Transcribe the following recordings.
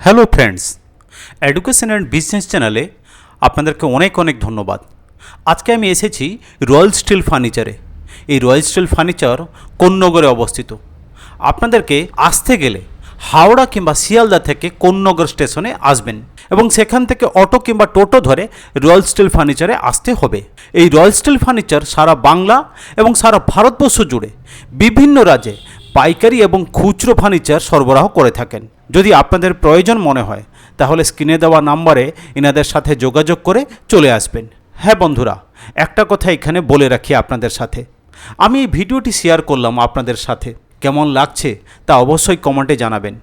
Hello friends, education and business চ্যানেলে আপনাদেরকে অনেক অনেক ধন্যবাদ। আজকে আমি এসেছি রয়্যাল স্টিল ফার্নিচারে। এই রয়্যাল স্টিল ফার্নিচার কোন্নগরে অবস্থিত। আপনাদেরকে আসতে গেলে হাওড়া কিংবা শিয়ালদা থেকে কোন্নগর স্টেশনে আসবেন এবং সেখান থেকে অটো কিংবা টোটো ধরে রয়্যাল স্টিল ফার্নিচারে আসতে হবে। এই রয়্যাল স্টিল ফার্নিচার সারা বাংলা এবং সারা ভারতবর্ষ জুড়ে বিভিন্ন রাজ্যে পাইকারি এবং খুচরো ফার্নিচার সরবরাহ করে থাকেন। যদি আপনাদের প্রয়োজন মনে হয় তাহলে স্ক্রিনে দেওয়া নাম্বারে এনাদের সাথে যোগাযোগ করে চলে আসবেন। হ্যাঁ বন্ধুরা, একটা কথা এখানে বলে রাখি আপনাদের সাথে, আমি এই ভিডিওটি শেয়ার করলাম আপনাদের সাথে, কেমন লাগছে তা অবশ্যই কমেন্টে জানাবেন।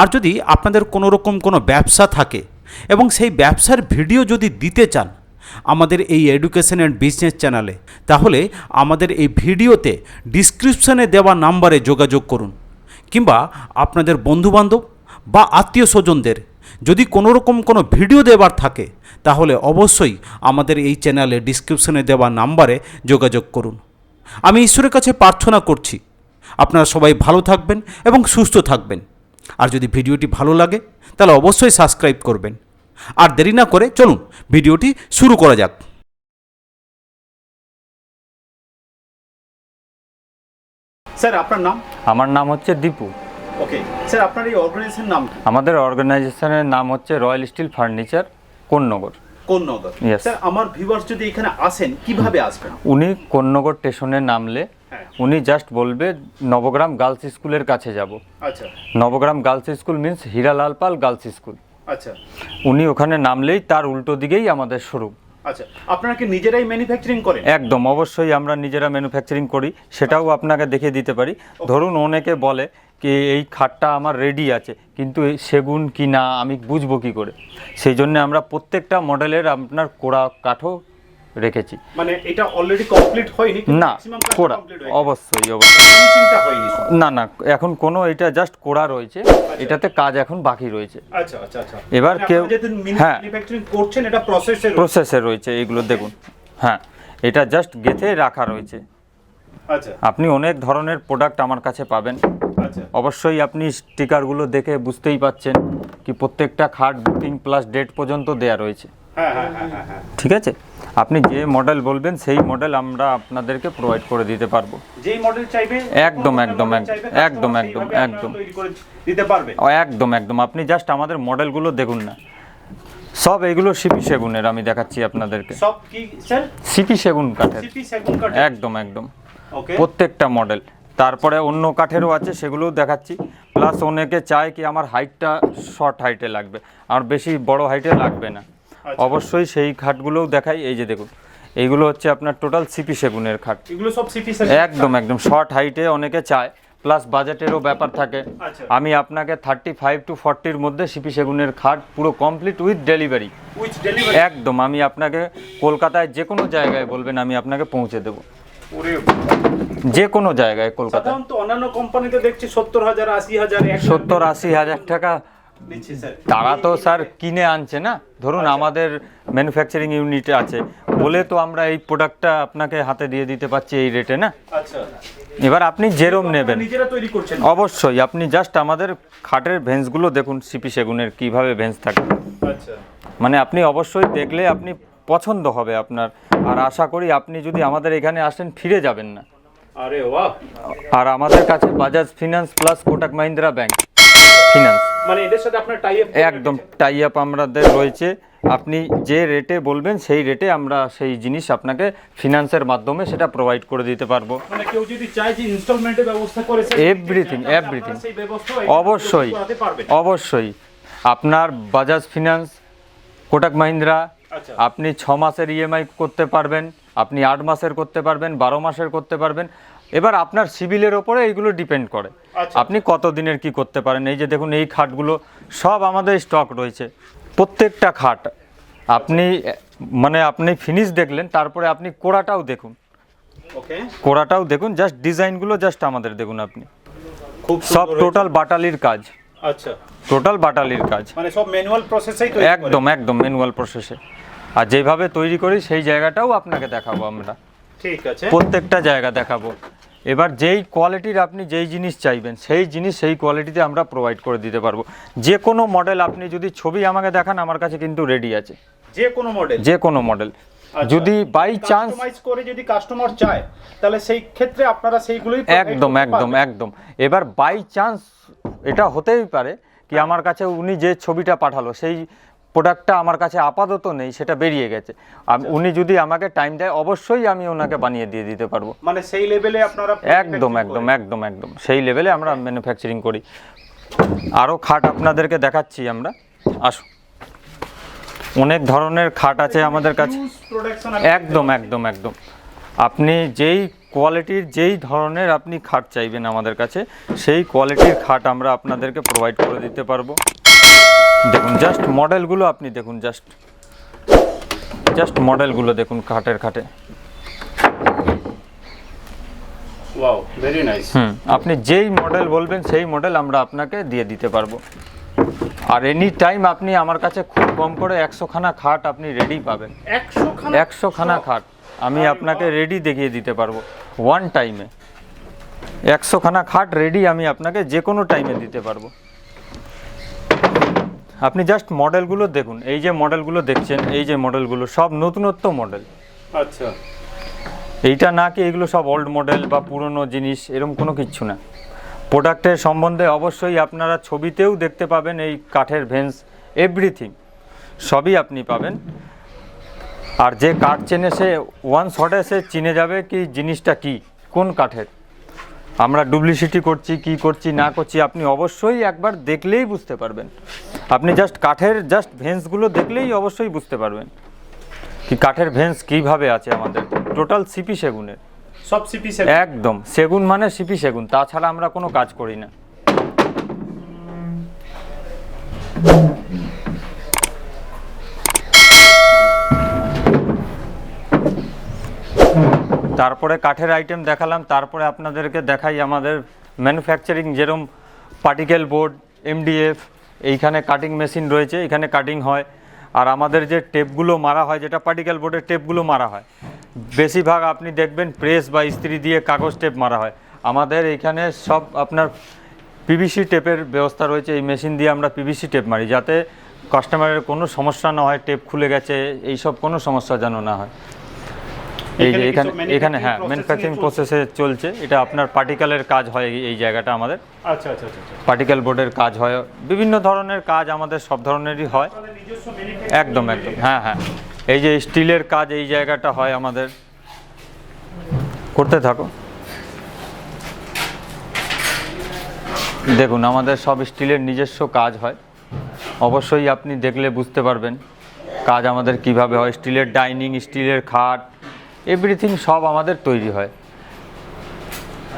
আর যদি আপনাদের কোনো রকম কোনো ব্যবসা থাকে এবং সেই ব্যবসার ভিডিও যদি দিতে চান আমাদের এই এডুকেশন অ্যান্ড বিজনেস চ্যানেলে, তাহলে আমাদের এই ভিডিওতে ডিসক্রিপশানে দেওয়া নাম্বারে যোগাযোগ করুন, কিংবা আপনাদের বন্ধুবান্ধব বা আত্মীয় স্বজনদের যদি কোনো রকম কোনো ভিডিও দেওয়ার থাকে তাহলে অবশ্যই আমাদের এই চ্যানেলে ডিসক্রিপশনে দেওয়া নাম্বারে যোগাযোগ করুন। আমি ঈশ্বরের কাছে প্রার্থনা করছি আপনারা সবাই ভালো থাকবেন এবং সুস্থ থাকবেন। আর যদি ভিডিওটি ভালো লাগে তাহলে অবশ্যই সাবস্ক্রাইব করবেন। আর দেরি না করে চলুন ভিডিওটি শুরু করা যাক। স্যার, আপনার নাম? আমার নাম হচ্ছে দীপু। ওকে স্যার, আপনার এই অর্গানাইজেশনের নাম কি? আমাদের অর্গানাইজেশনের নাম হচ্ছে royal steel furniture Konnagar. Konnagar. Yes. Sir, আমার ভিউয়ার্স যদি এখানে আসেন কিভাবে আসবেন? উনি কোন্নগর স্টেশনে নামলে উনি জাস্ট বলবে নবগ্রাম গার্লস স্কুলের কাছে যাব। আচ্ছা Nabagram girls school means Hiralal Pal girls school. আচ্ছা উনি ওখানে নামলেই তার উল্টো দিকেই আমাদের শোরুম। আচ্ছা, আপনারা কি নিজেরাই ম্যানুফ্যাকচারিং করেন? একদম, অবশ্যই আমরা নিজেরা ম্যানুফ্যাকচারিং করি, সেটাও আপনাকে দেখিয়ে দিতে পারি। ধরুন অনেকে বলে কি এই খাটটা আমার রেডি আছে, কিন্তু এই সেগুন কি না আমি বুঝবো কি করে? সেই জন্য আমরা প্রত্যেকটা মডেলের আপনার কোড়া কাঠও রেখেছি। মানে এটা অলরেডি কমপ্লিট হয়নি? না, কোড়া অবশ্যই ফিনিশিংটা হয়নি? না না, এখন কোনো এটা জাস্ট কোড়া রয়েছে, এটাতে কাজ এখন বাকি রয়েছে। আচ্ছা আচ্ছা আচ্ছা, এবার কেউ হ্যাঁ ম্যানুফ্যাকচারিং করছেন, এটা প্রসেসে রয়েছে এইগুলো দেখুন। হ্যাঁ, এটা জাস্ট গেথে রাখা রয়েছে। আচ্ছা, আপনি অনেক ধরনের প্রোডাক্ট আমার কাছে পাবেন। আচ্ছা অবশ্যই আপনি স্টিকারগুলো দেখে বুঝতেই পাচ্ছেন কি প্রত্যেকটা খাট বুকিং প্লাস ডেট পর্যন্ত দেয়া রয়েছে। হ্যাঁ হ্যাঁ হ্যাঁ হ্যাঁ, ঠিক আছে, আপনি যে মডেল বলবেন সেই মডেল আমরা আপনাদেরকে প্রোভাইড করে দিতে পারবো। যেই মডেল চাইবে একদম একদম একদম একদম একদম তৈরি করে দিতে পারবে। একদম একদম, আপনি জাস্ট আমাদের মডেলগুলো দেখুন না, সব এইগুলো সিপি সেগুনের আমি দেখাচ্ছি আপনাদেরকে। সব কি স্যার? সিপি সেগুন কাঠের। সিপি সেগুন কাঠ? একদম একদম, ওকে। প্রত্যেকটা মডেল। তারপরে অন্য কাঠেরও আছে, সেগুলোও দেখাচ্ছি। প্লাস অনেকে চায় কি আমার হাইটটা শর্ট হাইটে লাগবে, আর বেশি বড় হাইটে লাগবে না, অবশ্যই সেই খাটগুলোও দেখাই। এই যে দেখুন, এইগুলো হচ্ছে আপনার টোটাল সিপি সেগুনের খাট। এগুলো সব সিপি সেগুন? একদম একদম, শর্ট হাইটে অনেকে চায়, প্লাস বাজেটেরও ব্যাপার থাকে। আমি আপনাকে 35 to 40-র মধ্যে সিপি সেগুনের খাট পুরো কমপ্লিট উইথ ডেলিভারি। একদম, আমি আপনাকে কলকাতায় যে কোনো জায়গায় বলবেন আমি আপনাকে পৌঁছে দেবো, যে কোনো জায়গায় কলকাতা। সাধারণত অন্যান্য কোম্পানিতে দেখছি 70,000 80,000 70-80 হাজার টাকা তারা তো স্যার কিনে আনছে না। ধরুন আমাদের ম্যানুফ্যাকচারিং ইউনিট আছে বলে তো আমরা এই প্রোডাক্টটা আপনাকে হাতে দিয়ে দিতে পারছি এই রেটে না। আচ্ছা, এবার আপনি যেরম নেবেন নিজেরা তৈরি করছেন? অবশ্যই, আপনি জাস্ট আমাদের খাটের ভেঞ্চগুলো দেখুন সিপি সেগুনের কিভাবে ভেঞ্চ থাকে। আচ্ছা, মানে আপনি অবশ্যই দেখলে আপনি পছন্দ হবে আপনার, আর আশা করি আপনি যদি আমাদের এখানে আসেন ফিরে যাবেন না। আরে বাহ। আর আমাদের কাছে Bajaj finance plus Kotak Mahindra bank finance, মানে এদের সাথে আপনার টাই আপ? একদম টাই আপ আমাদের রয়েছে। আপনি যে রেটে বলবেন সেই রেটে আমরা সেই জিনিস আপনাকে ফিনান্সের মাধ্যমে সেটা প্রোভাইড করে দিতে পারবো। মানে কেউ যদি চায় যে ইনস্টলমেন্টের ব্যবস্থা করে এভরিথিং অবশ্যই অবশ্যই, আপনার বাজাজ ফিনান্স কোটাক মাহিন্দ্রা আপনি 6 মাসের ইএমআই করতে পারবেন, আপনি 8 মাসের করতে পারবেন, 12 মাসের করতে পারবেন। এবার আপনার সিভিলের ওপরে এইগুলো ডিপেন্ড করে আপনি কত দিনের কি করতে পারেন। এই যে দেখুন, এই খাটগুলো সব আমাদের স্টক রয়েছে, প্রত্যেকটা খাট। আপনি মানে আপনি ফিনিশ দেখলেন, তারপরে আপনি কোড়াটাও দেখুন, কোড়াটাও দেখুন, জাস্ট ডিজাইনগুলো জাস্ট আমাদের দেখুন আপনি। সব টোটাল বাটালির কাজ। আচ্ছা, টোটাল বাটালির কাজ, মানে সব ম্যানুয়াল প্রসেসেই তৈরি? একদম একদম ম্যানুয়াল প্রসেসে। আর যেভাবে তৈরি করি সেই জায়গাটাও আপনাকে দেখাবো আমরা। ঠিক আছে, প্রত্যেকটা জায়গা দেখাবো। এবার যেই কোয়ালিটির আপনি যেই জিনিস চাইবেন সেই জিনিস সেই কোয়ালিটিতে আমরা প্রোভাইড করে দিতে পারবো। যে কোনো মডেল আপনি যদি ছবি আমাকে দেখান, আমার কাছে কিন্তু রেডি আছে যে কোনো মডেল, যে কোনো মডেল। যদি বাই চান্স কাস্টমাইজ করে যদি কাস্টমার চায়, তাহলে সেই ক্ষেত্রে আপনারা সেইগুলোই একদম একদম একদম। এবার বাই চান্স এটা হতেই পারে কি আমার কাছে উনি যে ছবিটা পাঠালো সেই প্রোডাক্টটা আমার কাছে আপাতত নেই, সেটা বেরিয়ে গেছে। উনি যদি আমাকে টাইম দেয়, অবশ্যই আমি ওনাকে বানিয়ে দিয়ে দিতে পারবো। মানে সেই লেভেলে আপনারা একদম একদম একদম একদম সেই লেভেলে আমরা ম্যানুফ্যাকচারিং করি। আরও খাট আপনাদেরকে দেখাচ্ছি আমরা, আসুন। অনেক ধরনের খাট আছে আমাদের কাছে। একদম একদম একদম। আপনি যেই কোয়ালিটির যেই ধরনের আপনি খাট চাইবেন আমাদের কাছে, সেই কোয়ালিটির খাট আমরা আপনাদেরকে প্রোভাইড করে দিতে পারবো। দেখুন জাস্ট মডেলগুলো আপনি দেখুন, জাস্ট মডেলগুলো দেখুন খাটে। Wow, very nice. আপনি যেই মডেল বলবেন সেই মডেল আমরা আপনাকে দিয়ে দিতে পারবো। আর এনি টাইম আপনি আমার কাছে খুব কম করে 100 খানা খাট আপনি রেডি পাবেন। 100 খানা খাট আমি আপনাকে রেডি দেখিয়ে দিতে পারবো ওয়ান টাইমে। 100 খানা খাট রেডি আমি আপনাকে যে কোনো টাইমে দিতে পারবো। আপনি জাস্ট মডেলগুলো দেখুন, এই যে মডেলগুলো দেখছেন, এই যে মডেলগুলো সব নতুনত্ব মডেল। আচ্ছা, এইটা না কি এগুলো সব ওল্ড মডেল বা পুরনো জিনিস, এরকম কোনো কিচ্ছু না। প্রোডাক্টের সম্বন্ধে অবশ্যই আপনারা ছবিতেও দেখতে পাবেন, এই কাঠের ভেন্স এভরিথিং সবই আপনি পাবেন। আর যে কাঠ চেনে সে ওয়ান শটে সে চিনে যাবে কি জিনিসটা কি, কোন কাঠের। আমরা ডুপ্লিসিটি করছি কি করছি না করছি আপনি অবশ্যই একবার দেখলেই বুঝতে পারবেন। আপনি জাস্ট কাঠের জাস্ট ভেন্সগুলো দেখলেই অবশ্যই বুঝতে পারবেন কি কাঠের ভেন্স কীভাবে আছে আমাদের। টোটাল সিপি সেগুনের, সব সিপি সেগুন। একদম সেগুন মানে সিপি সেগুন, তাছাড়া আমরা কোনো কাজ করি না। তারপরে কাঠের আইটেম দেখালাম, তারপরে আপনাদেরকে দেখাই আমাদের ম্যানুফ্যাকচারিং, যেরকম পার্টিকেল বোর্ড, এমডিএফ, এইখানে কাটিং মেশিন রয়েছে, এখানে কাটিং হয়। আর আমাদের যে টেপগুলো মারা হয়, যেটা পার্টিকেল বোর্ডের টেপগুলো মারা হয়, বেশিরভাগ আপনি দেখবেন প্রেস বা ইস্ত্রি দিয়ে কাগজ টেপ মারা হয়। আমাদের এইখানে সব আপনার পিভিসি টেপের ব্যবস্থা রয়েছে। এই মেশিন দিয়ে আমরা পিভিসি টেপ মারি, যাতে কাস্টমারের কোনো সমস্যা না হয়, টেপ খুলে গেছে এইসব কোনো সমস্যা যেন না হয়। এই যে এখানে হ্যাঁ ম্যানুফ্যাকচারিং প্রসেসে চলছে। এটা আপনার পার্টিকেলের কাজ হয় এই জায়গাটা আমাদের। আচ্ছা আচ্ছা আচ্ছা। পার্টিকেল বোর্ডের কাজ হয়, বিভিন্ন ধরনের কাজ আমাদের সব ধরনেরই হয়। একদম একদম হ্যাঁ হ্যাঁ। এই যে স্টিলের কাজ এই জায়গাটা হয় আমাদের। করতে থাকো। দেখুন আমাদের সব স্টিলের নিজস্ব কাজ হয়, অবশ্যই আপনি দেখলে বুঝতে পারবেন কাজ আমাদের কিভাবে হয়। স্টিলের ডাইনিং, স্টিলের খাট, এভরিথিং সব আমাদের তৈরি হয়।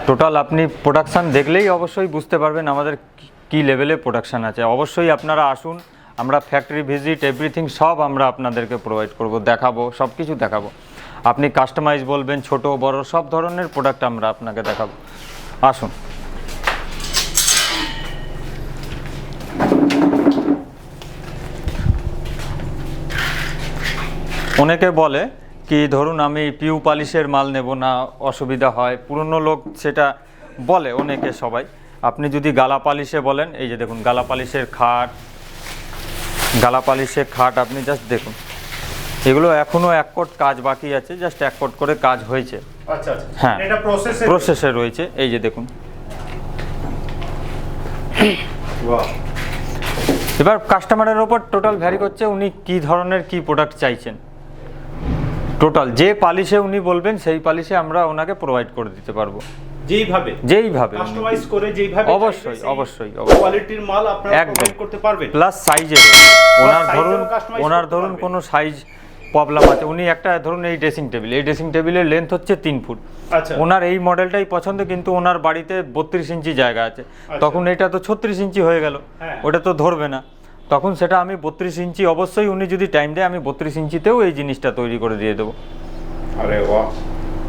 টোটাল আপনি প্রোডাকশান দেখলেই অবশ্যই বুঝতে পারবেন আমাদের কি লেভেলে প্রোডাকশান আছে। অবশ্যই আপনারা আসুন, আমরা ফ্যাক্টরি ভিজিট এভরিথিং সব আমরা আপনাদেরকে প্রোভাইড করব, দেখাবো, সব কিছু দেখাবো। আপনি কাস্টমাইজ বলবেন, ছোট বড় সব ধরনের প্রোডাক্ট আমরা আপনাকে দেখাবো। আসুন। অনেকে বলে কি ধরুন আমি পিউ পালিশের মাল নেব না, অসুবিধা হয়, পুরনো লোক সেটা বলে অনেকে সবাই। আপনি যদি গালা পালিশে বলেন, এই যে দেখুন গালা পালিশের খাট, গালা পালিশের খাট আপনি জাস্ট দেখুন, এগুলো এখনও এক কোট কাজ বাকি আছে, জাস্ট এক কোট করে কাজ হয়েছে। আচ্ছা আচ্ছা, হ্যাঁ এটা প্রসেসে রয়েছে। এই যে দেখুন। এবার কাস্টমারের ওপর টোটাল ভ্যারি করছে উনি কি ধরনের কি প্রোডাক্ট চাইছেন। টোটাল যে পালিশে উনি বলবেন সেই পালিশে আমরা ওনাকে প্রোভাইড করে দিতে পারবো, যেইভাবে কাস্টমাইজ করে যেইভাবে। অবশ্যই অবশ্যই কোয়ালিটির মাল আপনারা প্রোভাইড করতে পারবেন। প্লাস সাইজের ওনার ধরুন কোনো সাইজ প্রবলেম আছে, উনি একটা ধরুন এই ড্রেসিং টেবিলের লেন্থ হচ্ছে 3 ফুট। আচ্ছা, ওনার এই মডেলটাই পছন্দ, কিন্তু ওনার বাড়িতে 32 ইঞ্চি জায়গা আছে। তখন এটা তো 36 ইঞ্চি হয়ে গেল, ওটা তো ধরবে না। তখন সেটা আমি 32 ইঞ্চি, অবশ্যই উনি যদি টাইম দেয় আমি 32 ইঞ্চিতেও এই জিনিসটা তৈরি করে দিয়ে দেবো। আরে বাহ।